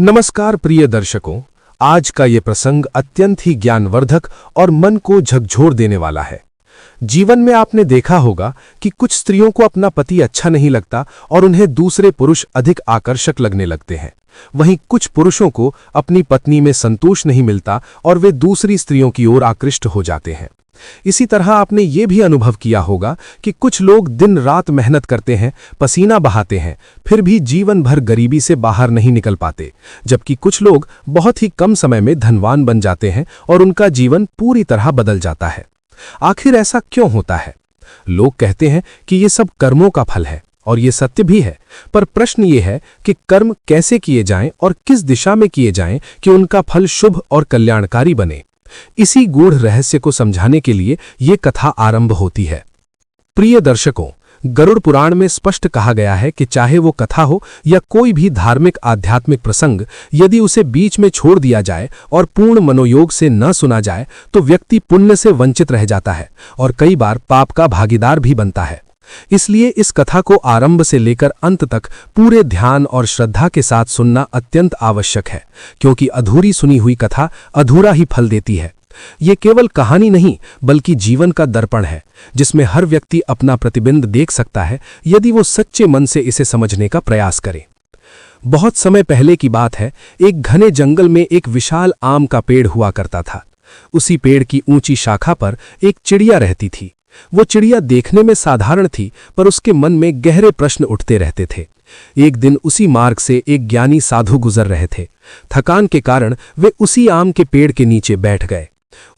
नमस्कार प्रिय दर्शकों, आज का ये प्रसंग अत्यंत ही ज्ञानवर्धक और मन को झकझोर देने वाला है। जीवन में आपने देखा होगा कि कुछ स्त्रियों को अपना पति अच्छा नहीं लगता और उन्हें दूसरे पुरुष अधिक आकर्षक लगने लगते हैं। वहीं कुछ पुरुषों को अपनी पत्नी में संतोष नहीं मिलता और वे दूसरी स्त्रियों की ओर आकृष्ट हो जाते हैं। इसी तरह आपने ये भी अनुभव किया होगा कि कुछ लोग दिन रात मेहनत करते हैं, पसीना बहाते हैं, फिर भी जीवन भर गरीबी से बाहर नहीं निकल पाते, जबकि कुछ लोग बहुत ही कम समय में धनवान बन जाते हैं और उनका जीवन पूरी तरह बदल जाता है। आखिर ऐसा क्यों होता है? लोग कहते हैं कि ये सब कर्मों का फल है, और ये सत्य भी है, पर प्रश्न ये है कि कर्म कैसे किए जाएं और किस दिशा में किए जाएं कि उनका फल शुभ और कल्याणकारी बने। इसी गूढ़ रहस्य को समझाने के लिए ये कथा आरंभ होती है। प्रिय दर्शकों, गरुड़ पुराण में स्पष्ट कहा गया है कि चाहे वो कथा हो या कोई भी धार्मिक आध्यात्मिक प्रसंग, यदि उसे बीच में छोड़ दिया जाए और पूर्ण मनोयोग से न सुना जाए तो व्यक्ति पुण्य से वंचित रह जाता है और कई बार पाप का भागीदार भी बनता है। इसलिए इस कथा को आरंभ से लेकर अंत तक पूरे ध्यान और श्रद्धा के साथ सुनना अत्यंत आवश्यक है, क्योंकि अधूरी सुनी हुई कथा अधूरा ही फल देती है। ये केवल कहानी नहीं बल्कि जीवन का दर्पण है, जिसमें हर व्यक्ति अपना प्रतिबिंब देख सकता है यदि वो सच्चे मन से इसे समझने का प्रयास करे। बहुत समय पहले की बात है, एक घने जंगल में एक विशाल आम का पेड़ हुआ करता था। उसी पेड़ की ऊंची शाखा पर एक चिड़िया रहती थी। वो चिड़िया देखने में साधारण थी, पर उसके मन में गहरे प्रश्न उठते रहते थे। एक दिन उसी मार्ग से एक ज्ञानी साधु गुजर रहे थे। थकान के कारण वे उसी आम के पेड़ के नीचे बैठ गए।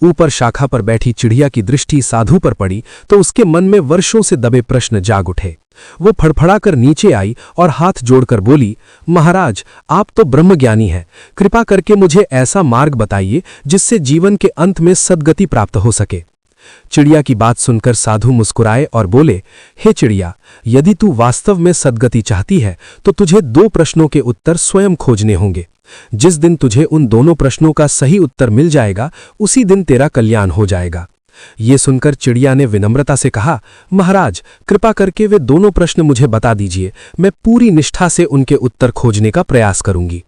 ऊपर शाखा पर बैठी चिड़िया की दृष्टि साधु पर पड़ी तो उसके मन में वर्षों से दबे प्रश्न जाग उठे। वो फड़फड़ाकर नीचे आई और हाथ जोड़कर बोली, महाराज, आप तो ब्रह्मज्ञानी हैं, कृपा करके मुझे ऐसा मार्ग बताइए जिससे जीवन के अंत में सद्गति प्राप्त हो सके। चिड़िया की बात सुनकर साधु मुस्कुराए और बोले, हे चिड़िया, यदि तू वास्तव में सद्गति चाहती है तो तुझे 2 प्रश्नों के उत्तर स्वयं खोजने होंगे। जिस दिन तुझे उन दोनों प्रश्नों का सही उत्तर मिल जाएगा, उसी दिन तेरा कल्याण हो जाएगा। ये सुनकर चिड़िया ने विनम्रता से कहा, महाराज, कृपा करके वे दोनों प्रश्न मुझे बता दीजिए, मैं पूरी निष्ठा से उनके उत्तर खोजने का प्रयास करूंगी।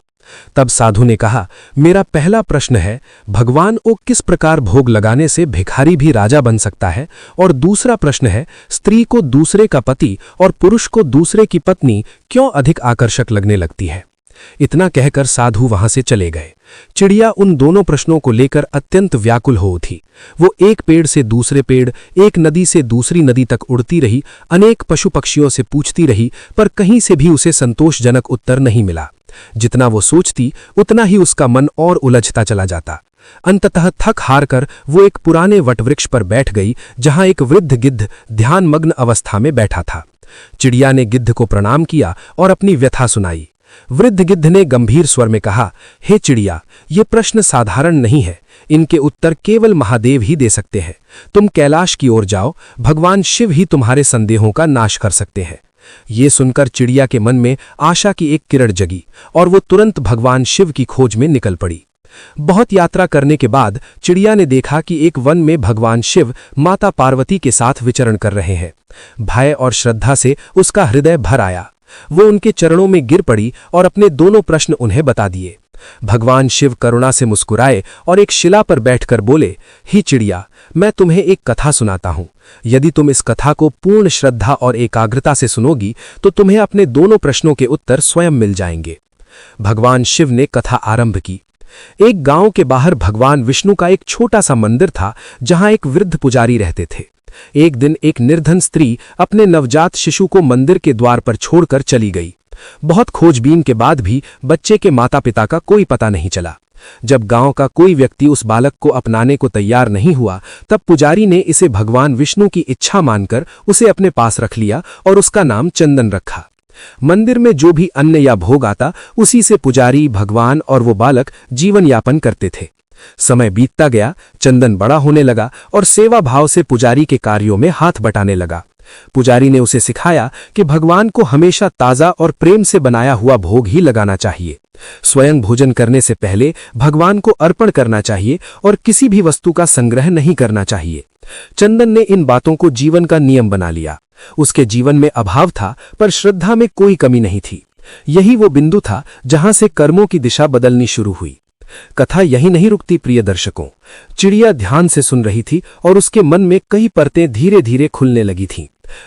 तब साधु ने कहा, मेरा पहला प्रश्न है, भगवान को किस प्रकार भोग लगाने से भिखारी भी राजा बन सकता है? और दूसरा प्रश्न है, स्त्री को दूसरे का पति और पुरुष को दूसरे की पत्नी क्यों अधिक आकर्षक लगने लगती है? इतना कहकर साधु वहां से चले गए। चिड़िया उन दोनों प्रश्नों को लेकर अत्यंत व्याकुल हो उठी। वो एक पेड़ से दूसरे पेड़, एक नदी से दूसरी नदी तक उड़ती रही, अनेक पशु पक्षियों से पूछती रही, पर कहीं से भी उसे संतोषजनक उत्तर नहीं मिला। जितना वो सोचती उतना ही उसका मन और उलझता चला जाता। अंततः थक हार कर वो एक पुराने वटवृक्ष पर बैठ गई, जहां एक वृद्ध गिद्ध ध्यानमग्न अवस्था में बैठा था। चिड़िया ने गिद्ध को प्रणाम किया और अपनी व्यथा सुनाई। वृद्ध गिद्ध ने गंभीर स्वर में कहा, हे चिड़िया, ये प्रश्न साधारण नहीं है, इनके उत्तर केवल महादेव ही दे सकते हैं। तुम कैलाश की ओर जाओ, भगवान शिव ही तुम्हारे संदेहों का नाश कर सकते हैं। ये सुनकर चिड़िया के मन में आशा की एक किरण जगी और वो तुरंत भगवान शिव की खोज में निकल पड़ी। बहुत यात्रा करने के बाद चिड़िया ने देखा कि एक वन में भगवान शिव माता पार्वती के साथ विचरण कर रहे हैं। भय और श्रद्धा से उसका हृदय भर आया। वो उनके चरणों में गिर पड़ी और अपने दोनों प्रश्न उन्हें बता दिए। भगवान शिव करुणा से मुस्कुराए और एक शिला पर बैठकर बोले, ही चिड़िया, मैं तुम्हें एक कथा सुनाता हूं। यदि तुम इस कथा को पूर्ण श्रद्धा और एकाग्रता से सुनोगी तो तुम्हें अपने दोनों प्रश्नों के उत्तर स्वयं मिल जाएंगे। भगवान शिव ने कथा आरंभ की। एक गांव के बाहर भगवान विष्णु का एक छोटा सा मंदिर था, जहां एक वृद्ध पुजारी रहते थे। एक दिन एक निर्धन स्त्री अपने नवजात शिशु को मंदिर के द्वार पर छोड़कर चली गई। बहुत खोजबीन के बाद भी बच्चे के माता पिता का कोई पता नहीं चला। जब गांव का कोई व्यक्ति उस बालक को अपनाने को तैयार नहीं हुआ, तब पुजारी ने इसे भगवान विष्णु की इच्छा मानकर उसे अपने पास रख लिया और उसका नाम चंदन रखा। मंदिर में जो भी अन्न या भोग आता, उसी से पुजारी, भगवान और वो बालक जीवन यापन करते थे। समय बीतता गया, चंदन बड़ा होने लगा और सेवा भाव से पुजारी के कार्यों में हाथ बटाने लगा। पुजारी ने उसे सिखाया कि भगवान को हमेशा ताजा और प्रेम से बनाया हुआ भोग ही लगाना चाहिए। स्वयं भोजन करने से पहले भगवान को अर्पण करना चाहिए और किसी भी वस्तु का संग्रह नहीं करना चाहिए। चंदन ने इन बातों को जीवन का नियम बना लिया। उसके जीवन में अभाव था, पर श्रद्धा में कोई कमी नहीं थी। यही वो बिंदु था जहां से कर्मों की दिशा बदलनी शुरू हुई। कथा यही नहीं रुकती प्रिय दर्शकों। चिड़िया ध्यान से सुन रही थी और उसके मन में कई परतें धीरे धीरे खुलने लगी थीं।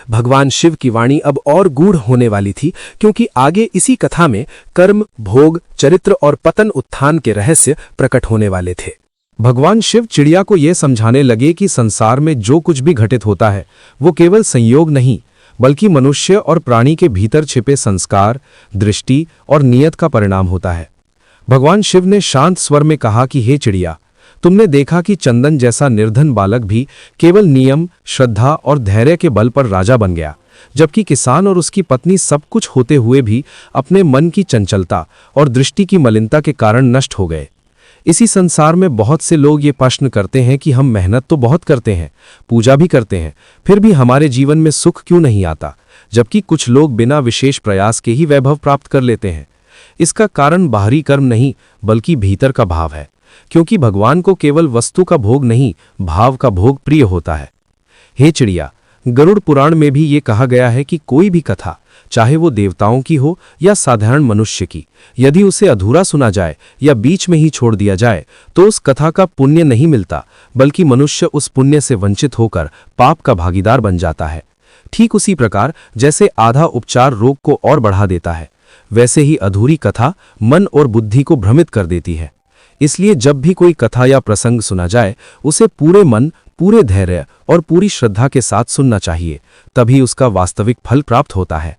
भगवान शिव की वाणी अब और गूढ़ होने वाली थी, क्योंकि आगे इसी कथा में कर्म, भोग, चरित्र और पतन उत्थान के रहस्य प्रकट होने वाले थे। भगवान शिव चिड़िया को यह समझाने लगे कि संसार में जो कुछ भी घटित होता है वो केवल संयोग नहीं, बल्कि मनुष्य और प्राणी के भीतर छिपे संस्कार, दृष्टि और नियत का परिणाम होता है। भगवान शिव ने शांत स्वर में कहा कि हे चिड़िया, तुमने देखा कि चंदन जैसा निर्धन बालक भी केवल नियम, श्रद्धा और धैर्य के बल पर राजा बन गया, जबकि किसान और उसकी पत्नी सब कुछ होते हुए भी अपने मन की चंचलता और दृष्टि की मलिनता के कारण नष्ट हो गए। इसी संसार में बहुत से लोग ये प्रश्न करते हैं कि हम मेहनत तो बहुत करते हैं, पूजा भी करते हैं, फिर भी हमारे जीवन में सुख क्यों नहीं आता, जबकि कुछ लोग बिना विशेष प्रयास के ही वैभव प्राप्त कर लेते हैं। इसका कारण बाहरी कर्म नहीं, बल्कि भीतर का भाव है, क्योंकि भगवान को केवल वस्तु का भोग नहीं, भाव का भोग प्रिय होता है। हे चिड़िया, गरुड़ पुराण में भी ये कहा गया है कि कोई भी कथा, चाहे वो देवताओं की हो या साधारण मनुष्य की, यदि उसे अधूरा सुना जाए या बीच में ही छोड़ दिया जाए तो उस कथा का पुण्य नहीं मिलता, बल्कि मनुष्य उस पुण्य से वंचित होकर पाप का भागीदार बन जाता है। ठीक उसी प्रकार जैसे आधा उपचार रोग को और बढ़ा देता है, वैसे ही अधूरी कथा मन और बुद्धि को भ्रमित कर देती है। इसलिए जब भी कोई कथा या प्रसंग सुना जाए, उसे पूरे मन, पूरे धैर्य और पूरी श्रद्धा के साथ सुनना चाहिए, तभी उसका वास्तविक फल प्राप्त होता है।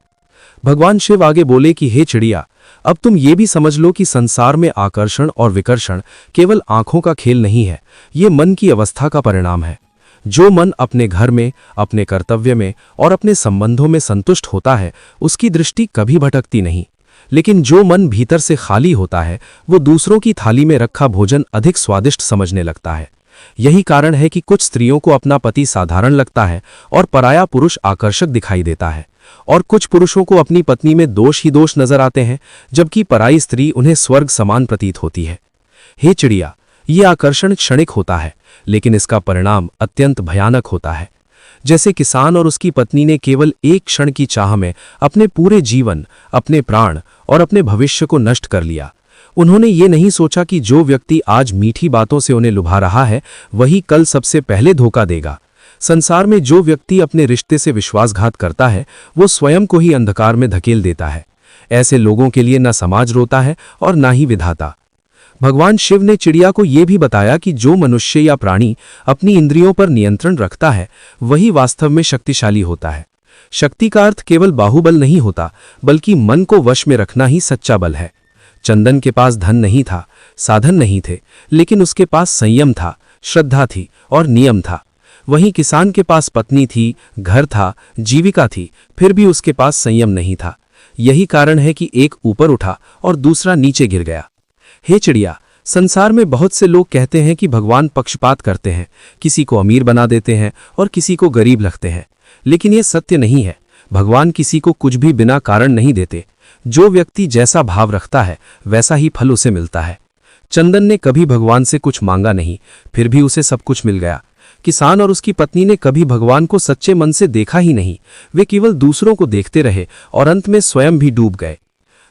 भगवान शिव आगे बोले कि हे चिड़िया, अब तुम ये भी समझ लो कि संसार में आकर्षण और विकर्षण केवल आंखों का खेल नहीं है, ये मन की अवस्था का परिणाम है। जो मन अपने घर में, अपने कर्तव्य में और अपने संबंधों में संतुष्ट होता है, उसकी दृष्टि कभी भटकती नहीं। लेकिन जो मन भीतर से खाली होता है, वो दूसरों की थाली में रखा भोजन अधिक स्वादिष्ट समझने लगता है। यही कारण है कि कुछ स्त्रियों को अपना पति साधारण लगता है और पराया पुरुष आकर्षक दिखाई देता है, और कुछ पुरुषों को अपनी पत्नी में दोष ही दोष नजर आते हैं, जबकि पराई स्त्री उन्हें स्वर्ग समान प्रतीत होती है। हे चिड़िया, ये आकर्षण क्षणिक होता है, लेकिन इसका परिणाम अत्यंत भयानक होता है। जैसे किसान और उसकी पत्नी ने केवल एक क्षण की चाह में अपने पूरे जीवन, अपने प्राण और अपने भविष्य को नष्ट कर लिया। उन्होंने ये नहीं सोचा कि जो व्यक्ति आज मीठी बातों से उन्हें लुभा रहा है, वही कल सबसे पहले धोखा देगा। संसार में जो व्यक्ति अपने रिश्ते से विश्वासघात करता है, वो स्वयं को ही अंधकार में धकेल देता है। ऐसे लोगों के लिए न समाज रोता है और न ही विधाता। भगवान शिव ने चिड़िया को यह भी बताया कि जो मनुष्य या प्राणी अपनी इंद्रियों पर नियंत्रण रखता है, वही वास्तव में शक्तिशाली होता है। शक्ति का अर्थ केवल बाहुबल नहीं होता, बल्कि मन को वश में रखना ही सच्चा बल है। चंदन के पास धन नहीं था, साधन नहीं थे, लेकिन उसके पास संयम था, श्रद्धा थी और नियम था। वहीं किसान के पास पत्नी थी, घर था, जीविका थी, फिर भी उसके पास संयम नहीं था। यही कारण है कि एक ऊपर उठा और दूसरा नीचे गिर गया। हे चिड़िया, संसार में बहुत से लोग कहते हैं कि भगवान पक्षपात करते हैं, किसी को अमीर बना देते हैं और किसी को गरीब रखते हैं, लेकिन ये सत्य नहीं है। भगवान किसी को कुछ भी बिना कारण नहीं देते। जो व्यक्ति जैसा भाव रखता है, वैसा ही फल उसे मिलता है। चंदन ने कभी भगवान से कुछ मांगा नहीं, फिर भी उसे सब कुछ मिल गया। किसान और उसकी पत्नी ने कभी भगवान को सच्चे मन से देखा ही नहीं, वे केवल दूसरों को देखते रहे और अंत में स्वयं भी डूब गए।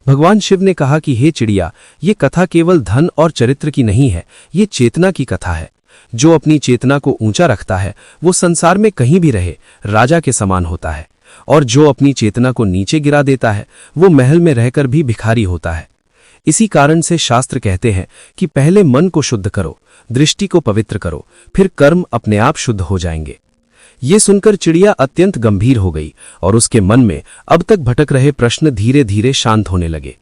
भगवान शिव ने कहा कि हे चिड़िया, ये कथा केवल धन और चरित्र की नहीं है, ये चेतना की कथा है। जो अपनी चेतना को ऊंचा रखता है, वो संसार में कहीं भी रहे राजा के समान होता है, और जो अपनी चेतना को नीचे गिरा देता है, वो महल में रहकर भी भिखारी होता है। इसी कारण से शास्त्र कहते हैं कि पहले मन को शुद्ध करो, दृष्टि को पवित्र करो, फिर कर्म अपने आप शुद्ध हो जाएंगे। ये सुनकर चिड़िया अत्यंत गंभीर हो गई और उसके मन में अब तक भटक रहे प्रश्न धीरे धीरे शांत होने लगे।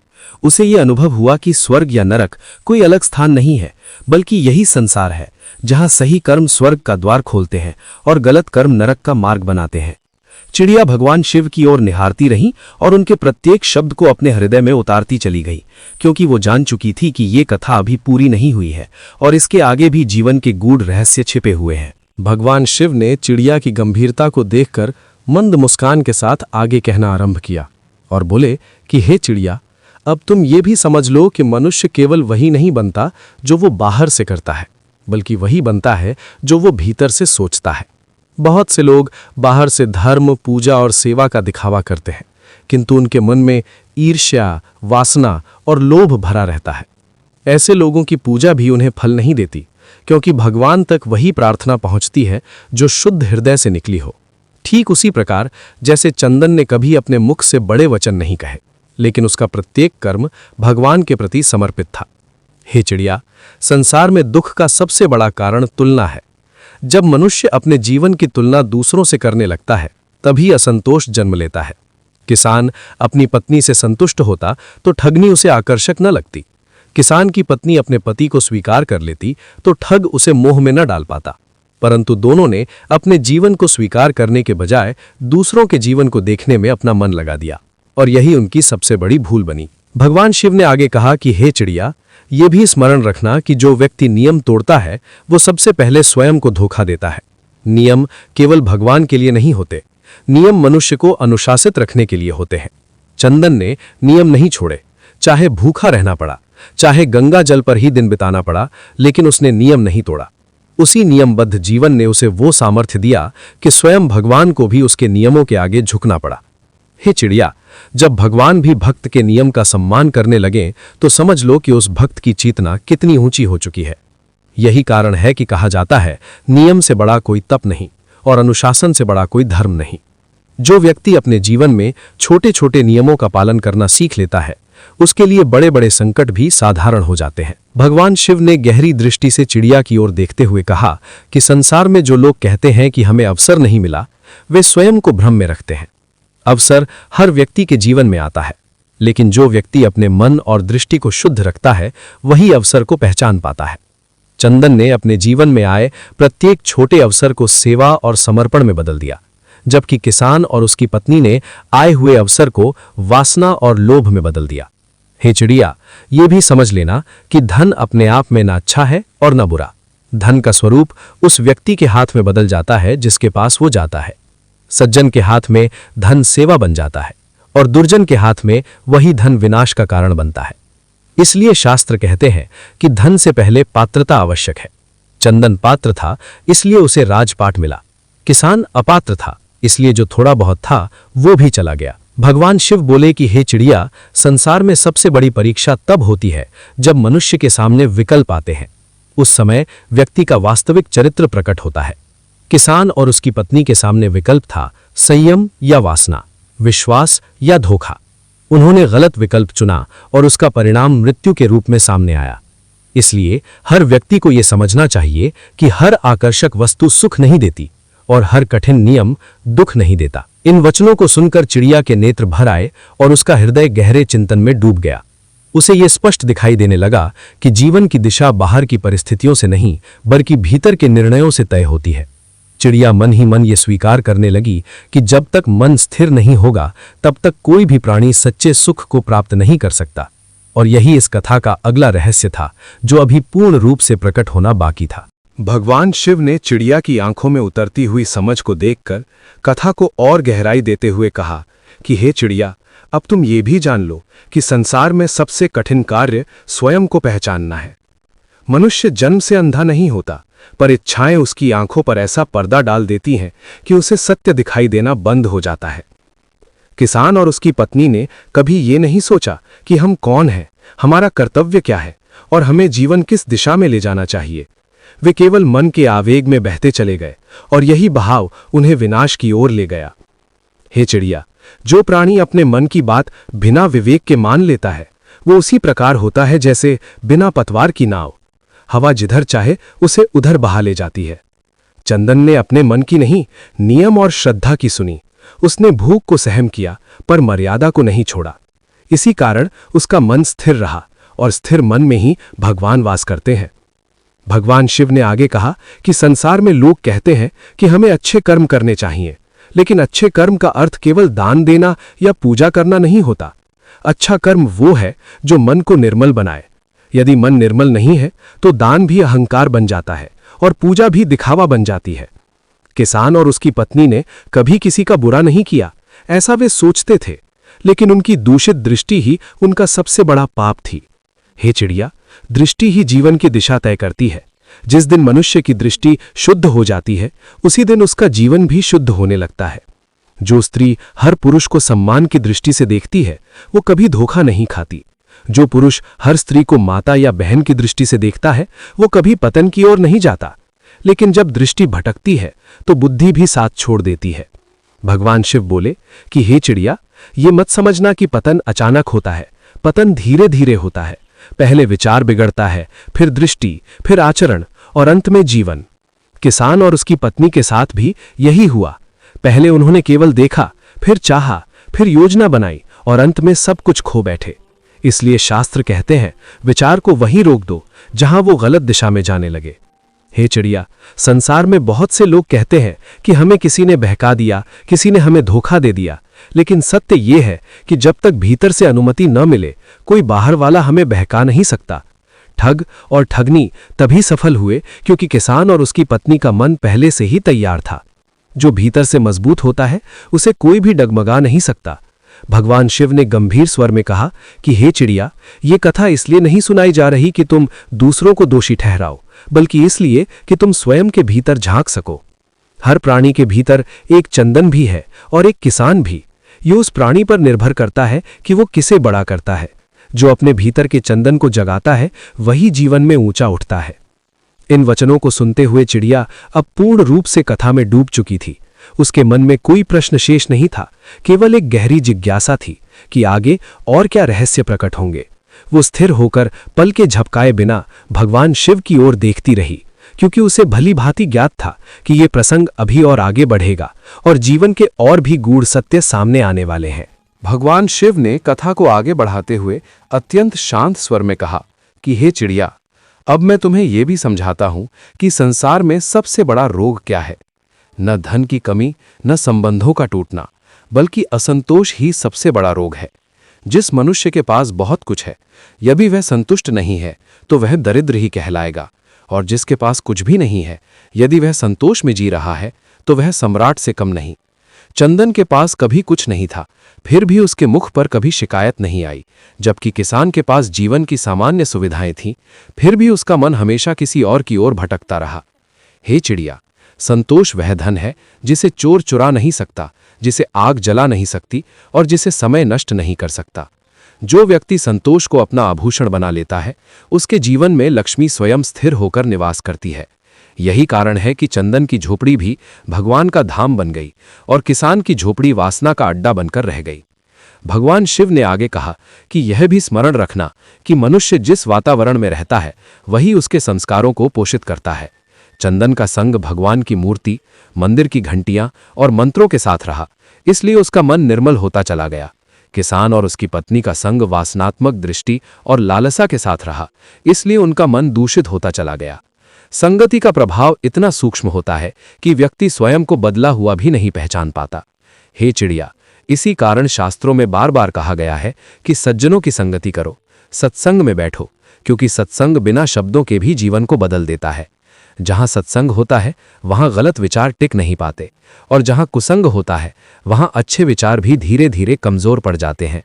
उसे ये अनुभव हुआ कि स्वर्ग या नरक कोई अलग स्थान नहीं है, बल्कि यही संसार है जहां सही कर्म स्वर्ग का द्वार खोलते हैं और गलत कर्म नरक का मार्ग बनाते हैं। चिड़िया भगवान शिव की ओर निहारती रही और उनके प्रत्येक शब्द को अपने हृदय में उतारती चली गई, क्योंकि वो जान चुकी थी कि ये कथा अभी पूरी नहीं हुई है और इसके आगे भी जीवन के गूढ़ रहस्य छिपे हुए हैं। भगवान शिव ने चिड़िया की गंभीरता को देखकर मंद मुस्कान के साथ आगे कहना आरंभ किया और बोले कि हे चिड़िया, अब तुम ये भी समझ लो कि मनुष्य केवल वही नहीं बनता जो वो बाहर से करता है, बल्कि वही बनता है जो वो भीतर से सोचता है। बहुत से लोग बाहर से धर्म, पूजा और सेवा का दिखावा करते हैं, किंतु उनके मन में ईर्ष्या, वासना और लोभ भरा रहता है। ऐसे लोगों की पूजा भी उन्हें फल नहीं देती, क्योंकि भगवान तक वही प्रार्थना पहुंचती है जो शुद्ध हृदय से निकली हो। ठीक उसी प्रकार जैसे चंदन ने कभी अपने मुख से बड़े वचन नहीं कहे, लेकिन उसका प्रत्येक कर्म भगवान के प्रति समर्पित था। हे चिड़िया, संसार में दुख का सबसे बड़ा कारण तुलना है। जब मनुष्य अपने जीवन की तुलना दूसरों से करने लगता है, तभी असंतोष जन्म लेता है। किसान अपनी पत्नी से संतुष्ट होता तो ठगनी उसे आकर्षक न लगती। किसान की पत्नी अपने पति को स्वीकार कर लेती तो ठग उसे मोह में न डाल पाता। परंतु दोनों ने अपने जीवन को स्वीकार करने के बजाय दूसरों के जीवन को देखने में अपना मन लगा दिया, और यही उनकी सबसे बड़ी भूल बनी। भगवान शिव ने आगे कहा कि हे चिड़िया, ये भी स्मरण रखना कि जो व्यक्ति नियम तोड़ता है वो सबसे पहले स्वयं को धोखा देता है। नियम केवल भगवान के लिए नहीं होते, नियम मनुष्य को अनुशासित रखने के लिए होते हैं। चंदन ने नियम नहीं छोड़े, चाहे भूखा रहना पड़ा, चाहे गंगा जल पर ही दिन बिताना पड़ा, लेकिन उसने नियम नहीं तोड़ा। उसी नियमबद्ध जीवन ने उसे वो सामर्थ्य दिया कि स्वयं भगवान को भी उसके नियमों के आगे झुकना पड़ा। हे चिड़िया, जब भगवान भी भक्त के नियम का सम्मान करने लगे तो समझ लो कि उस भक्त की चेतना कितनी ऊंची हो चुकी है। यही कारण है कि कहा जाता है, नियम से बड़ा कोई तप नहीं और अनुशासन से बड़ा कोई धर्म नहीं। जो व्यक्ति अपने जीवन में छोटे छोटे नियमों का पालन करना सीख लेता है, उसके लिए बड़े बड़े संकट भी साधारण हो जाते हैं। भगवान शिव ने गहरी दृष्टि से चिड़िया की ओर देखते हुए कहा कि संसार में जो लोग कहते हैं कि हमें अवसर नहीं मिला, वे स्वयं को भ्रम में रखते हैं। अवसर हर व्यक्ति के जीवन में आता है, लेकिन जो व्यक्ति अपने मन और दृष्टि को शुद्ध रखता है, वही अवसर को पहचान पाता है। चंदन ने अपने जीवन में आए प्रत्येक छोटे अवसर को सेवा और समर्पण में बदल दिया, जबकि किसान और उसकी पत्नी ने आए हुए अवसर को वासना और लोभ में बदल दिया। हे चिड़िया, ये भी समझ लेना कि धन अपने आप में न अच्छा है और न बुरा। धन का स्वरूप उस व्यक्ति के हाथ में बदल जाता है जिसके पास वो जाता है। सज्जन के हाथ में धन सेवा बन जाता है और दुर्जन के हाथ में वही धन विनाश का कारण बनता है। इसलिए शास्त्र कहते हैं कि धन से पहले पात्रता आवश्यक है। चंदन पात्र था, इसलिए उसे राजपाट मिला। किसान अपात्र था, इसलिए जो थोड़ा बहुत था वो भी चला गया। भगवान शिव बोले कि हे चिड़िया, संसार में सबसे बड़ी परीक्षा तब होती है जब मनुष्य के सामने विकल्प आते हैं। उस समय व्यक्ति का वास्तविक चरित्र प्रकट होता है। किसान और उसकी पत्नी के सामने विकल्प था संयम या वासना, विश्वास या धोखा। उन्होंने गलत विकल्प चुना और उसका परिणाम मृत्यु के रूप में सामने आया। इसलिए हर व्यक्ति को यह समझना चाहिए कि हर आकर्षक वस्तु सुख नहीं देती और हर कठिन नियम दुख नहीं देता। इन वचनों को सुनकर चिड़िया के नेत्र भर आए और उसका हृदय गहरे चिंतन में डूब गया। उसे यह स्पष्ट दिखाई देने लगा कि जीवन की दिशा बाहर की परिस्थितियों से नहीं, बल्कि भीतर के निर्णयों से तय होती है। चिड़िया मन ही मन ये स्वीकार करने लगी कि जब तक मन स्थिर नहीं होगा, तब तक कोई भी प्राणी सच्चे सुख को प्राप्त नहीं कर सकता। और यही इस कथा का अगला रहस्य था, जो अभी पूर्ण रूप से प्रकट होना बाकी था। भगवान शिव ने चिड़िया की आंखों में उतरती हुई समझ को देखकर कथा को और गहराई देते हुए कहा कि हे चिड़िया, अब तुम ये भी जान लो कि संसार में सबसे कठिन कार्य स्वयं को पहचानना है। मनुष्य जन्म से अंधा नहीं होता, पर इच्छाएं उसकी आंखों पर ऐसा पर्दा डाल देती हैं कि उसे सत्य दिखाई देना बंद हो जाता है। किसान और उसकी पत्नी ने कभी ये नहीं सोचा कि हम कौन हैं, हमारा कर्तव्य क्या है और हमें जीवन किस दिशा में ले जाना चाहिए। वे केवल मन के आवेग में बहते चले गए और यही बहाव उन्हें विनाश की ओर ले गया। हे चिड़िया, जो प्राणी अपने मन की बात बिना विवेक के मान लेता है, वो उसी प्रकार होता है जैसे बिना पतवार की नाव। हवा जिधर चाहे उसे उधर बहा ले जाती है। चंदन ने अपने मन की नहीं, नियम और श्रद्धा की सुनी। उसने भूख को सहन किया, पर मर्यादा को नहीं छोड़ा। इसी कारण उसका मन स्थिर रहा, और स्थिर मन में ही भगवान वास करते हैं। भगवान शिव ने आगे कहा कि संसार में लोग कहते हैं कि हमें अच्छे कर्म करने चाहिए, लेकिन अच्छे कर्म का अर्थ केवल दान देना या पूजा करना नहीं होता। अच्छा कर्म वो है जो मन को निर्मल बनाए। यदि मन निर्मल नहीं है तो दान भी अहंकार बन जाता है और पूजा भी दिखावा बन जाती है। किसान और उसकी पत्नी ने कभी किसी का बुरा नहीं किया, ऐसा वे सोचते थे, लेकिन उनकी दूषित दृष्टि ही उनका सबसे बड़ा पाप थी। हे चिड़िया, दृष्टि ही जीवन की दिशा तय करती है। जिस दिन मनुष्य की दृष्टि शुद्ध हो जाती है, उसी दिन उसका जीवन भी शुद्ध होने लगता है। जो स्त्री हर पुरुष को सम्मान की दृष्टि से देखती है वो कभी धोखा नहीं खाती। जो पुरुष हर स्त्री को माता या बहन की दृष्टि से देखता है वो कभी पतन की ओर नहीं जाता। लेकिन जब दृष्टि भटकती है तो बुद्धि भी साथ छोड़ देती है। भगवान शिव बोले कि हे चिड़िया, ये मत समझना कि पतन अचानक होता है। पतन धीरे धीरे होता है। पहले विचार बिगड़ता है, फिर दृष्टि, फिर आचरण और अंत में जीवन। किसान और उसकी पत्नी के साथ भी यही हुआ। पहले उन्होंने केवल देखा, फिर चाहा, फिर योजना बनाई और अंत में सब कुछ खो बैठे। इसलिए शास्त्र कहते हैं, विचार को वहीं रोक दो जहां वो गलत दिशा में जाने लगे। हे चिड़िया, संसार में बहुत से लोग कहते हैं कि हमें किसी ने बहका दिया, किसी ने हमें धोखा दे दिया। लेकिन सत्य ये है कि जब तक भीतर से अनुमति न मिले, कोई बाहर वाला हमें बहका नहीं सकता। ठग और ठगनी तभी सफल हुए क्योंकि किसान और उसकी पत्नी का मन पहले से ही तैयार था। जो भीतर से मजबूत होता है उसे कोई भी डगमगा नहीं सकता। भगवान शिव ने गंभीर स्वर में कहा कि हे चिड़िया, ये कथा इसलिए नहीं सुनाई जा रही कि तुम दूसरों को दोषी ठहराओ, बल्कि इसलिए कि तुम स्वयं के भीतर झांक सको। हर प्राणी के भीतर एक चंदन भी है और एक किसान भी। ये उस प्राणी पर निर्भर करता है कि वो किसे बड़ा करता है। जो अपने भीतर के चंदन को जगाता है वही जीवन में ऊंचा उठता है। इन वचनों को सुनते हुए चिड़िया अब पूर्ण रूप से कथा में डूब चुकी थी। उसके मन में कोई प्रश्न शेष नहीं था, केवल एक गहरी जिज्ञासा थी कि आगे और क्या रहस्य प्रकट होंगे। वो स्थिर होकर पल के झपकाए बिना भगवान शिव की ओर देखती रही, क्योंकि उसे भली भांति ज्ञात था कि ये प्रसंग अभी और आगे बढ़ेगा और जीवन के और भी गूढ़ सत्य सामने आने वाले हैं। भगवान शिव ने कथा को आगे बढ़ाते हुए अत्यंत शांत स्वर में कहा कि हे चिड़िया, अब मैं तुम्हें यह भी समझाता हूं कि संसार में सबसे बड़ा रोग क्या है। न धन की कमी, न संबंधों का टूटना, बल्कि असंतोष ही सबसे बड़ा रोग है। जिस मनुष्य के पास बहुत कुछ है, यदि वह संतुष्ट नहीं है तो वह दरिद्र ही कहलाएगा, और जिसके पास कुछ भी नहीं है, यदि वह संतोष में जी रहा है तो वह सम्राट से कम नहीं। चंदन के पास कभी कुछ नहीं था, फिर भी उसके मुख पर कभी शिकायत नहीं आई, जबकि किसान के पास जीवन की सामान्य सुविधाएं थीं, फिर भी उसका मन हमेशा किसी और की ओर भटकता रहा। हे चिड़िया, संतोष वह धन है जिसे चोर चुरा नहीं सकता, जिसे आग जला नहीं सकती और जिसे समय नष्ट नहीं कर सकता। जो व्यक्ति संतोष को अपना आभूषण बना लेता है, उसके जीवन में लक्ष्मी स्वयं स्थिर होकर निवास करती है। यही कारण है कि चंदन की झोपड़ी भी भगवान का धाम बन गई और किसान की झोपड़ी वासना का अड्डा बनकर रह गई। भगवान शिव ने आगे कहा कि यह भी स्मरण रखना कि मनुष्य जिस वातावरण में रहता है वही उसके संस्कारों को पोषित करता है। चंदन का संग भगवान की मूर्ति, मंदिर की घंटियां और मंत्रों के साथ रहा, इसलिए उसका मन निर्मल होता चला गया। किसान और उसकी पत्नी का संग वासनात्मक दृष्टि और लालसा के साथ रहा, इसलिए उनका मन दूषित होता चला गया। संगति का प्रभाव इतना सूक्ष्म होता है कि व्यक्ति स्वयं को बदला हुआ भी नहीं पहचान पाता। हे चिड़िया, इसी कारण शास्त्रों में बार बार कहा गया है कि सज्जनों की संगति करो, सत्संग में बैठो, क्योंकि सत्संग बिना शब्दों के भी जीवन को बदल देता है। जहां सत्संग होता है वहां गलत विचार टिक नहीं पाते, और जहां कुसंग होता है वहां अच्छे विचार भी धीरे धीरे कमजोर पड़ जाते हैं।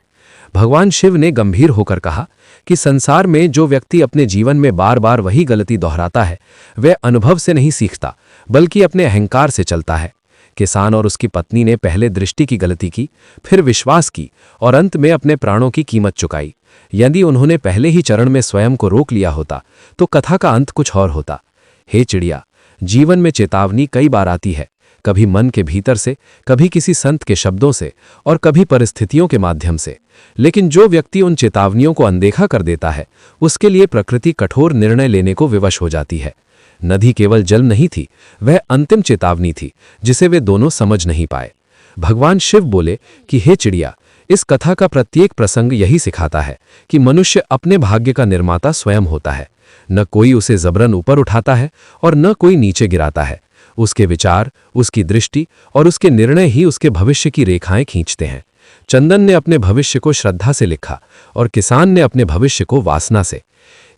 भगवान शिव ने गंभीर होकर कहा कि संसार में जो व्यक्ति अपने जीवन में बार बार वही गलती दोहराता है, वह अनुभव से नहीं सीखता बल्कि अपने अहंकार से चलता है। किसान और उसकी पत्नी ने पहले दृष्टि की गलती की, फिर विश्वास की और अंत में अपने प्राणों की कीमत चुकाई। यदि उन्होंने पहले ही चरण में स्वयं को रोक लिया होता तो कथा का अंत कुछ और होता। हे चिड़िया, जीवन में चेतावनी कई बार आती है, कभी मन के भीतर से, कभी किसी संत के शब्दों से और कभी परिस्थितियों के माध्यम से। लेकिन जो व्यक्ति उन चेतावनियों को अनदेखा कर देता है, उसके लिए प्रकृति कठोर निर्णय लेने को विवश हो जाती है। नदी केवल जल नहीं थी, वह अंतिम चेतावनी थी जिसे वे दोनों समझ नहीं पाए। भगवान शिव बोले कि हे चिड़िया, इस कथा का प्रत्येक प्रसंग यही सिखाता है कि मनुष्य अपने भाग्य का निर्माता स्वयं होता है। न कोई उसे जबरन ऊपर उठाता है और न कोई नीचे गिराता है। उसके विचार, उसकी दृष्टि और उसके निर्णय ही उसके भविष्य की रेखाएं खींचते हैं। चंदन ने अपने भविष्य को श्रद्धा से लिखा और किसान ने अपने भविष्य को वासना से।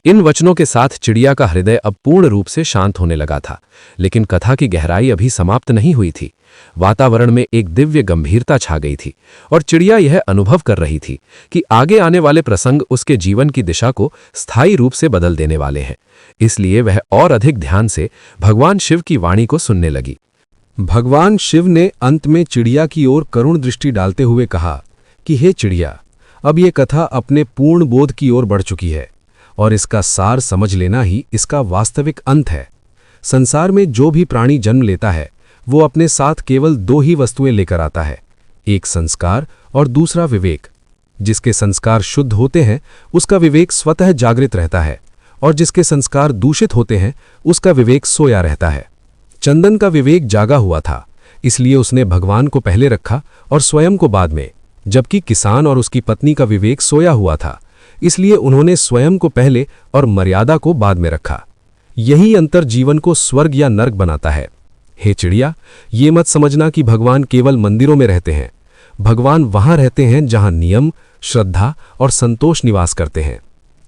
इन वचनों के साथ चिड़िया का हृदय अब पूर्ण रूप से शांत होने लगा था, लेकिन कथा की गहराई अभी समाप्त नहीं हुई थी। वातावरण में एक दिव्य गंभीरता छा गई थी और चिड़िया यह अनुभव कर रही थी कि आगे आने वाले प्रसंग उसके जीवन की दिशा को स्थायी रूप से बदल देने वाले हैं। इसलिए वह और अधिक ध्यान से भगवान शिव की वाणी को सुनने लगी। भगवान शिव ने अंत में चिड़िया की ओर करुण दृष्टि डालते हुए कहा कि हे चिड़िया, अब ये कथा अपने पूर्ण बोध की ओर बढ़ चुकी है और इसका सार समझ लेना ही इसका वास्तविक अंत है। संसार में जो भी प्राणी जन्म लेता है वो अपने साथ केवल दो ही वस्तुएं लेकर आता है, एक संस्कार और दूसरा विवेक। जिसके संस्कार शुद्ध होते हैं उसका विवेक स्वतः जागृत रहता है और जिसके संस्कार दूषित होते हैं उसका विवेक सोया रहता है। चंदन का विवेक जागा हुआ था, इसलिए उसने भगवान को पहले रखा और स्वयं को बाद में, जबकि किसान और उसकी पत्नी का विवेक सोया हुआ था, इसलिए उन्होंने स्वयं को पहले और मर्यादा को बाद में रखा। यही अंतर जीवन को स्वर्ग या नर्क बनाता है। हे चिड़िया, ये मत समझना कि भगवान केवल मंदिरों में रहते हैं। भगवान वहां रहते हैं जहां नियम, श्रद्धा और संतोष निवास करते हैं।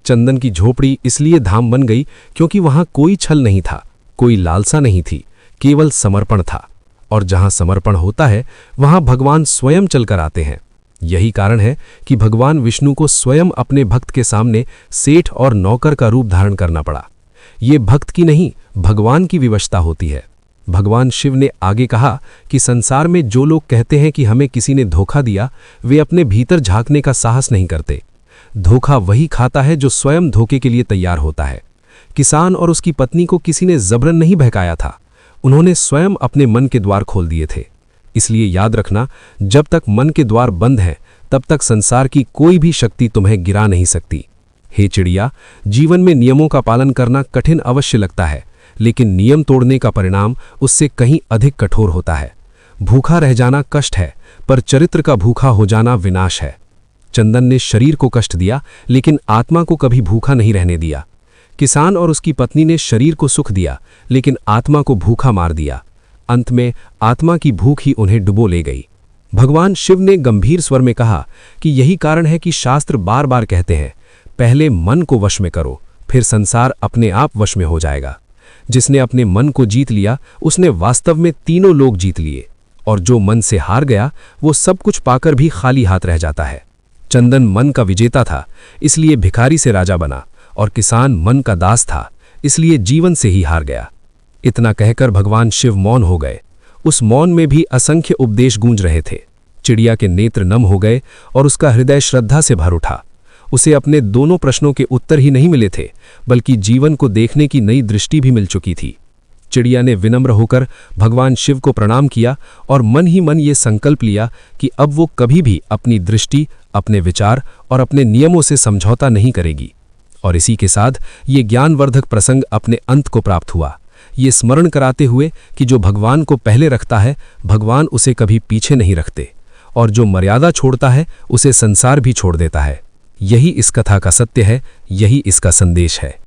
चंदन की झोपड़ी इसलिए धाम बन गई क्योंकि वहां कोई छल नहीं था, कोई लालसा नहीं थी, केवल समर्पण था। और जहां समर्पण होता है वहां भगवान स्वयं चलकर आते हैं। यही कारण है कि भगवान विष्णु को स्वयं अपने भक्त के सामने सेठ और नौकर का रूप धारण करना पड़ा। ये भक्त की नहीं, भगवान की विवशता होती है। भगवान शिव ने आगे कहा कि संसार में जो लोग कहते हैं कि हमें किसी ने धोखा दिया, वे अपने भीतर झांकने का साहस नहीं करते। धोखा वही खाता है जो स्वयं धोखे के लिए तैयार होता है। किसान और उसकी पत्नी को किसी ने जबरन नहीं बहकाया था, उन्होंने स्वयं अपने मन के द्वार खोल दिए थे। इसलिए याद रखना, जब तक मन के द्वार बंद हैं तब तक संसार की कोई भी शक्ति तुम्हें गिरा नहीं सकती। हे चिड़िया, जीवन में नियमों का पालन करना कठिन अवश्य लगता है, लेकिन नियम तोड़ने का परिणाम उससे कहीं अधिक कठोर होता है। भूखा रह जाना कष्ट है, पर चरित्र का भूखा हो जाना विनाश है। चंदन ने शरीर को कष्ट दिया लेकिन आत्मा को कभी भूखा नहीं रहने दिया। किसान और उसकी पत्नी ने शरीर को सुख दिया लेकिन आत्मा को भूखा मार दिया। अंत में आत्मा की भूख ही उन्हें डुबो ले गई। भगवान शिव ने गंभीर स्वर में कहा कि यही कारण है कि शास्त्र बार बार कहते हैं, पहले मन को वश में करो, फिर संसार अपने आप वश में हो जाएगा। जिसने अपने मन को जीत लिया उसने वास्तव में तीनों लोग जीत लिए, और जो मन से हार गया वो सब कुछ पाकर भी खाली हाथ रह जाता है। चंदन मन का विजेता था, इसलिए भिखारी से राजा बना, और किसान मन का दास था, इसलिए जीवन से ही हार गया। इतना कहकर भगवान शिव मौन हो गए। उस मौन में भी असंख्य उपदेश गूंज रहे थे। चिड़िया के नेत्र नम हो गए और उसका हृदय श्रद्धा से भर उठा। उसे अपने दोनों प्रश्नों के उत्तर ही नहीं मिले थे, बल्कि जीवन को देखने की नई दृष्टि भी मिल चुकी थी। चिड़िया ने विनम्र होकर भगवान शिव को प्रणाम किया और मन ही मन ये संकल्प लिया कि अब वो कभी भी अपनी दृष्टि, अपने विचार और अपने नियमों से समझौता नहीं करेगी। और इसी के साथ ये ज्ञानवर्धक प्रसंग अपने अंत को प्राप्त हुआ, ये स्मरण कराते हुए कि जो भगवान को पहले रखता है, भगवान उसे कभी पीछे नहीं रखते, और जो मर्यादा छोड़ता है उसे संसार भी छोड़ देता है। यही इस कथा का सत्य है, यही इसका संदेश है।